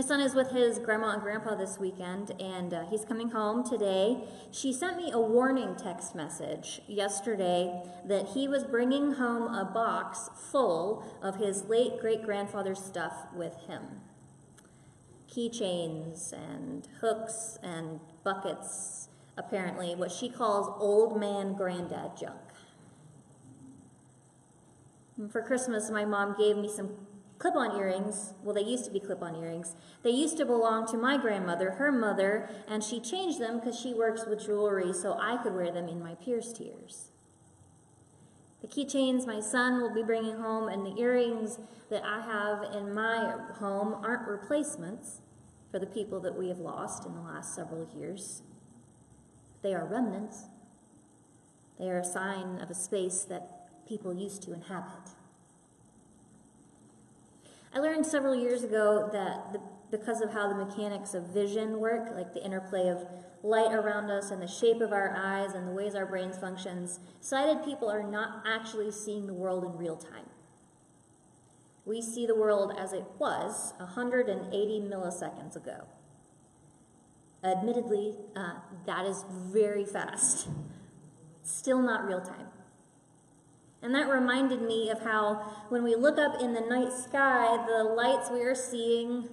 My son is with his grandma and grandpa this weekend, and he's coming home today. She sent me a warning text message yesterday that he was bringing home a box full of his late great-grandfather's stuff with him. Keychains and hooks and buckets, apparently, what she calls old man granddad junk. And for Christmas, my mom gave me some clip-on earrings. Well, they used to be clip-on earrings. They used to belong to my grandmother, her mother, and she changed them because she works with jewelry so I could wear them in my pierced ears. The keychains my son will be bringing home and the earrings that I have in my home aren't replacements for the people that we have lost in the last several years. They are remnants. They are a sign of a space that people used to inhabit. I learned several years ago that because of how the mechanics of vision work, like the interplay of light around us and the shape of our eyes and the ways our brains functions, sighted people are not actually seeing the world in real time. We see the world as it was 180 milliseconds ago. Admittedly, that is very fast. Still not real time. And that reminded me of how when we look up in the night sky, the lights we are seeing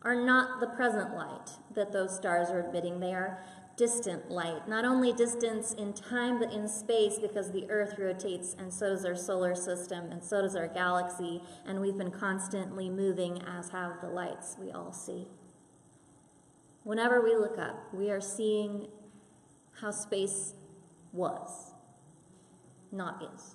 are not the present light that those stars are emitting. They are distant light. Not only distance in time, but in space, because the Earth rotates, and so does our solar system, and so does our galaxy, and we've been constantly moving, as have the lights we all see. Whenever we look up, we are seeing how space was, not is.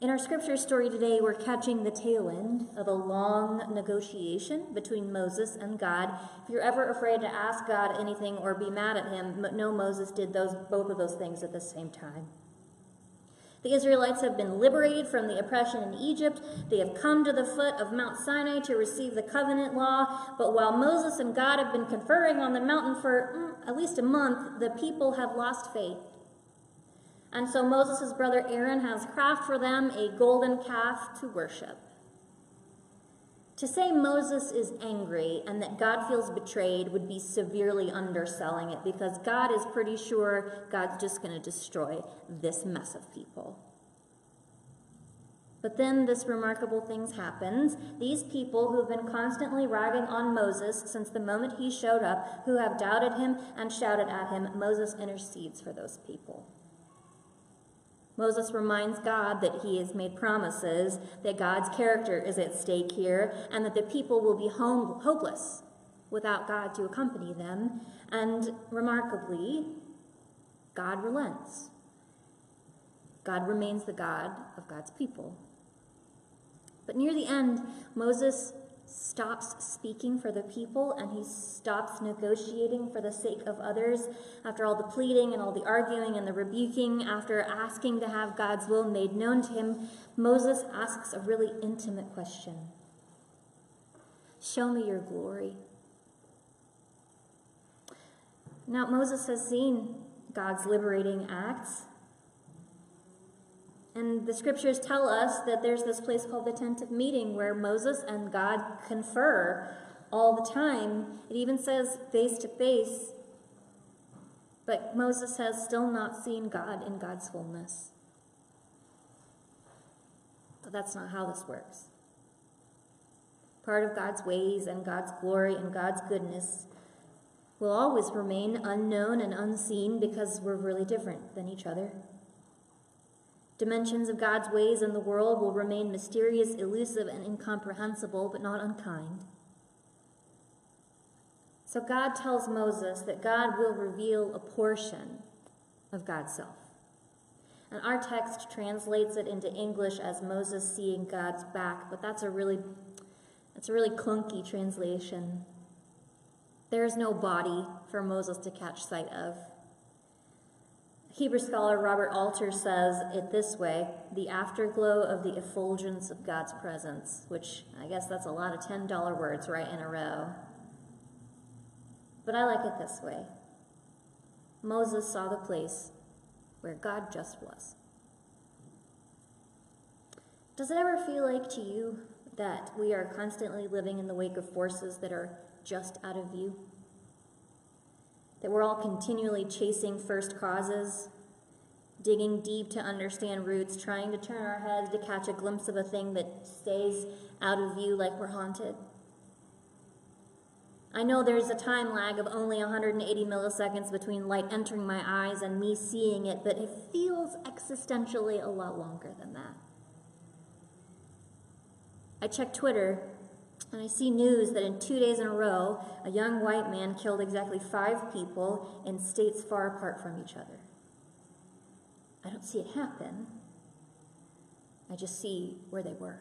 In our scripture story today, we're catching the tail end of a long negotiation between Moses and God. If you're ever afraid to ask God anything or be mad at him, know Moses did both of those things at the same time. The Israelites have been liberated from the oppression in Egypt. They have come to the foot of Mount Sinai to receive the covenant law. But while Moses and God have been conferring on the mountain for at least a month, the people have lost faith. And so Moses' brother Aaron has crafted for them a golden calf to worship. To say Moses is angry and that God feels betrayed would be severely underselling it, because God is pretty sure God's just going to destroy this mess of people. But then this remarkable thing happens. These people who've been constantly ragging on Moses since the moment he showed up, who have doubted him and shouted at him, Moses intercedes for those people. Moses reminds God that he has made promises, that God's character is at stake here, and that the people will be hopeless without God to accompany them. And remarkably, God relents. God remains the God of God's people. But near the end, Moses stops speaking for the people, and he stops negotiating for the sake of others. After all the pleading and all the arguing and the rebuking, after asking to have God's will made known to him, Moses asks a really intimate question. Show me your glory. Now, Moses has seen God's liberating acts. And the scriptures tell us that there's this place called the Tent of Meeting where Moses and God confer all the time. It even says face to face. But Moses has still not seen God in God's fullness. But that's not how this works. Part of God's ways and God's glory and God's goodness will always remain unknown and unseen because we're really different than each other. Dimensions of God's ways in the world will remain mysterious, elusive, and incomprehensible, but not unkind. So God tells Moses that God will reveal a portion of God's self. And our text translates it into English as Moses seeing God's back, but that's a really clunky translation. There is no body for Moses to catch sight of. Hebrew scholar Robert Alter says it this way: the afterglow of the effulgence of God's presence, which I guess that's a lot of $10 words right in a row. But I like it this way. Moses saw the place where God just was. Does it ever feel like to you that we are constantly living in the wake of forces that are just out of view? That we're all continually chasing first causes, digging deep to understand roots, trying to turn our heads to catch a glimpse of a thing that stays out of view like we're haunted? I know there's a time lag of only 180 milliseconds between light entering my eyes and me seeing it, but it feels existentially a lot longer than that. I check Twitter, and I see news that in 2 days in a row, a young white man killed exactly 5 people in states far apart from each other. I don't see it happen. I just see where they were.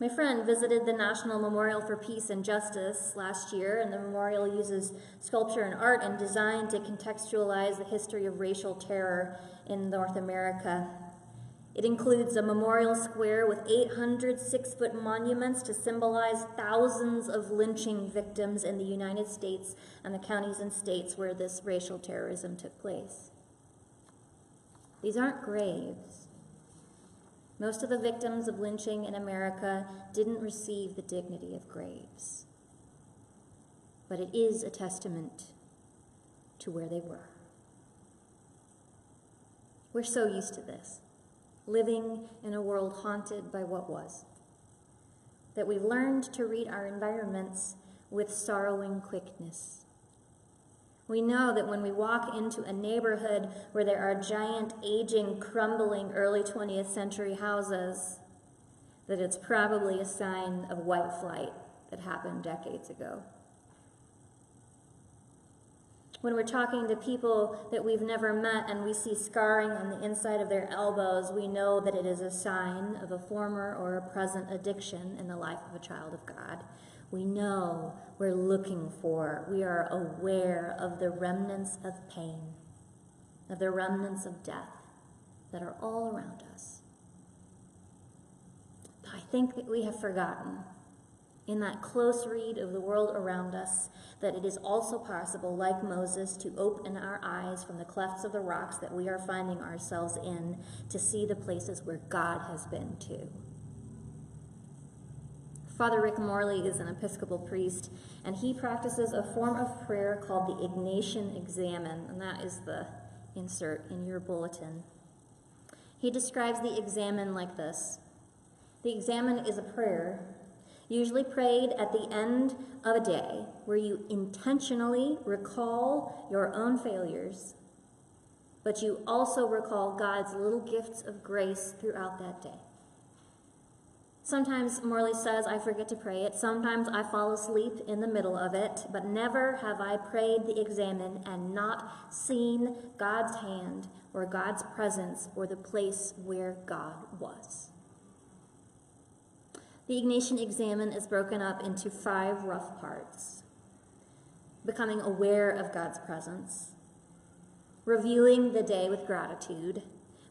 My friend visited the National Memorial for Peace and Justice last year, and the memorial uses sculpture and art and design to contextualize the history of racial terror in North America. It includes a memorial square with 800 6-foot monuments to symbolize thousands of lynching victims in the United States and the counties and states where this racial terrorism took place. These aren't graves. Most of the victims of lynching in America didn't receive the dignity of graves. But it is a testament to where they were. We're so used to this, living in a world haunted by what was, that we've learned to read our environments with sorrowing quickness. We know that when we walk into a neighborhood where there are giant, aging, crumbling early 20th century houses, that it's probably a sign of white flight that happened decades ago. When we're talking to people that we've never met and we see scarring on the inside of their elbows, we know that it is a sign of a former or a present addiction in the life of a child of God. We know we're looking for, we are aware of the remnants of pain, of the remnants of death that are all around us. But I think that we have forgotten, in that close read of the world around us, that it is also possible, like Moses, to open our eyes from the clefts of the rocks that we are finding ourselves in to see the places where God has been too. Father Rick Morley is an Episcopal priest, and he practices a form of prayer called the Ignatian Examen, and that is the insert in your bulletin. He describes the Examen like this. The Examen is a prayer, usually prayed at the end of a day, where you intentionally recall your own failures, but you also recall God's little gifts of grace throughout that day. Sometimes, Morley says, I forget to pray it. Sometimes I fall asleep in the middle of it, but never have I prayed the Examen and not seen God's hand or God's presence or the place where God was. The Ignatian Examen is broken up into 5 rough parts. Becoming aware of God's presence, reviewing the day with gratitude,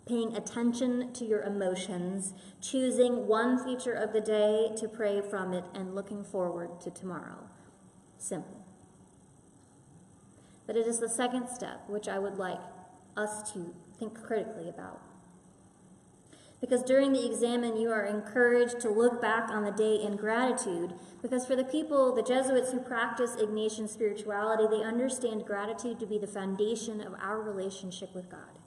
paying attention to your emotions, choosing one feature of the day to pray from it, and looking forward to tomorrow. Simple. But it is the second step which I would like us to think critically about. Because during the Examen, you are encouraged to look back on the day in gratitude, because for the people, the Jesuits who practice Ignatian spirituality, they understand gratitude to be the foundation of our relationship with God.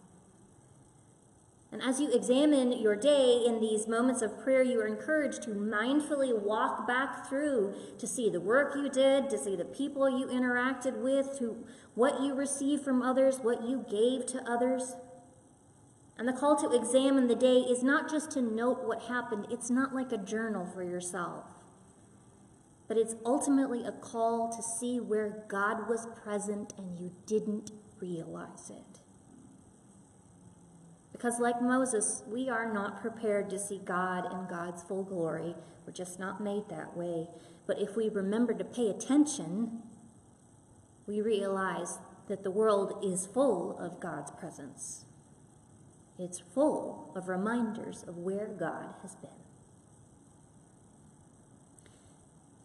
And as you examine your day in these moments of prayer, you are encouraged to mindfully walk back through to see the work you did, to see the people you interacted with, to what you received from others, what you gave to others. And the call to examine the day is not just to note what happened. It's not like a journal for yourself. But it's ultimately a call to see where God was present and you didn't realize it. Because like Moses, we are not prepared to see God in God's full glory. We're just not made that way. But if we remember to pay attention, we realize that the world is full of God's presence. It's full of reminders of where God has been.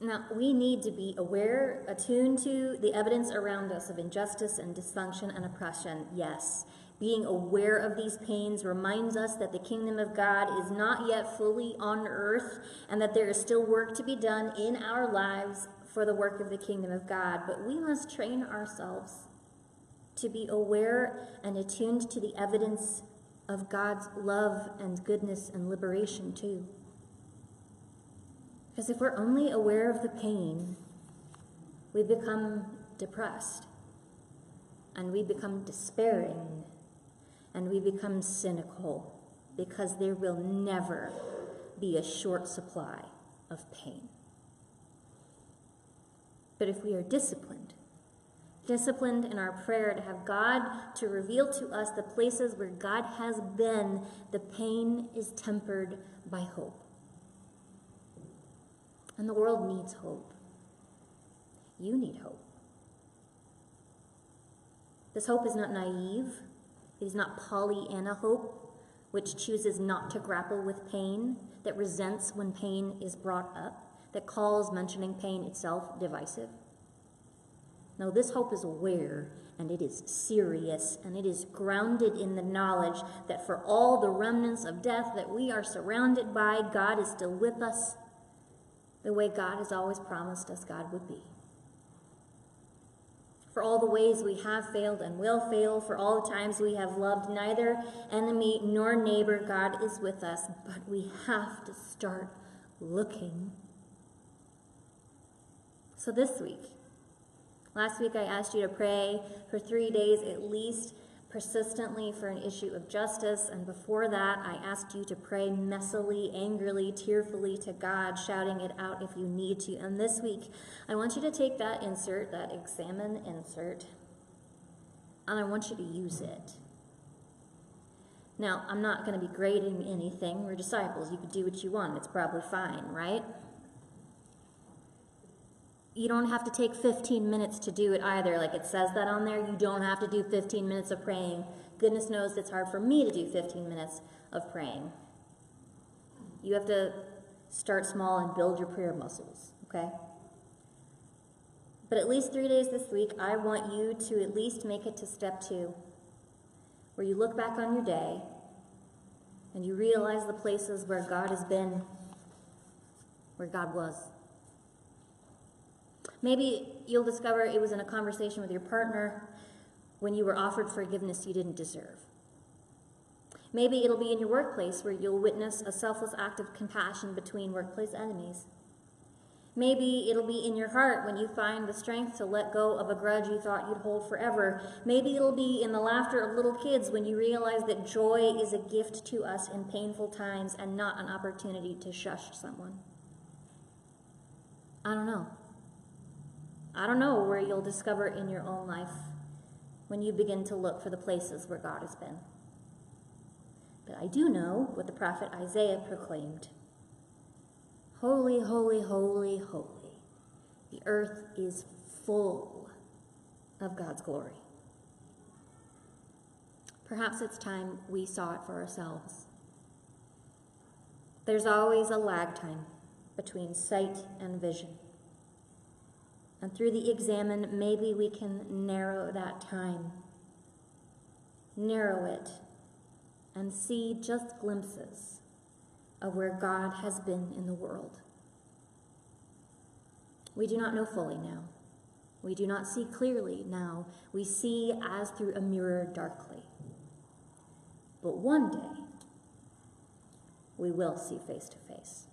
Now, we need to be aware, attuned to the evidence around us of injustice and dysfunction and oppression, yes. Being aware of these pains reminds us that the kingdom of God is not yet fully on earth and that there is still work to be done in our lives for the work of the kingdom of God. But we must train ourselves to be aware and attuned to the evidence of God's love and goodness and liberation too. Because if we're only aware of the pain, we become depressed, and we become despairing, and we become cynical, because there will never be a short supply of pain. But if we are disciplined in our prayer to have God to reveal to us the places where God has been, the pain is tempered by hope. And the world needs hope. You need hope. This hope is not naive. It is not Pollyanna hope, which chooses not to grapple with pain, that resents when pain is brought up, that calls mentioning pain itself divisive. No, this hope is aware, and it is serious, and it is grounded in the knowledge that for all the remnants of death that we are surrounded by, God is still with us, the way God has always promised us God would be. For all the ways we have failed and will fail, for all the times we have loved neither enemy nor neighbor, God is with us, but we have to start looking. So this week, last week I asked you to pray for 3 days at least, persistently for an issue of justice, and before that I asked you to pray messily, angrily, tearfully to God, shouting it out if you need to. And this week I want you to take that insert, that examine insert, and I want you to use it. Now, I'm not going to be grading anything. We're disciples. You can do what you want. It's probably fine, right? You don't have to take 15 minutes to do it either. Like it says that on there. You don't have to do 15 minutes of praying. Goodness knows it's hard for me to do 15 minutes of praying. You have to start small and build your prayer muscles, okay? But at least 3 days this week, I want you to at least make it to step 2, where you look back on your day and you realize the places where God has been, where God was. Maybe you'll discover it was in a conversation with your partner when you were offered forgiveness you didn't deserve. Maybe it'll be in your workplace where you'll witness a selfless act of compassion between workplace enemies. Maybe it'll be in your heart when you find the strength to let go of a grudge you thought you'd hold forever. Maybe it'll be in the laughter of little kids when you realize that joy is a gift to us in painful times and not an opportunity to shush someone. I don't know. I don't know where you'll discover in your own life when you begin to look for the places where God has been. But I do know what the prophet Isaiah proclaimed. Holy, holy, holy, holy. The earth is full of God's glory. Perhaps it's time we saw it for ourselves. There's always a lag time between sight and vision. And through the examine, maybe we can narrow that time. Narrow it and see just glimpses of where God has been in the world. We do not know fully now. We do not see clearly now. We see as through a mirror darkly. But one day, we will see face to face.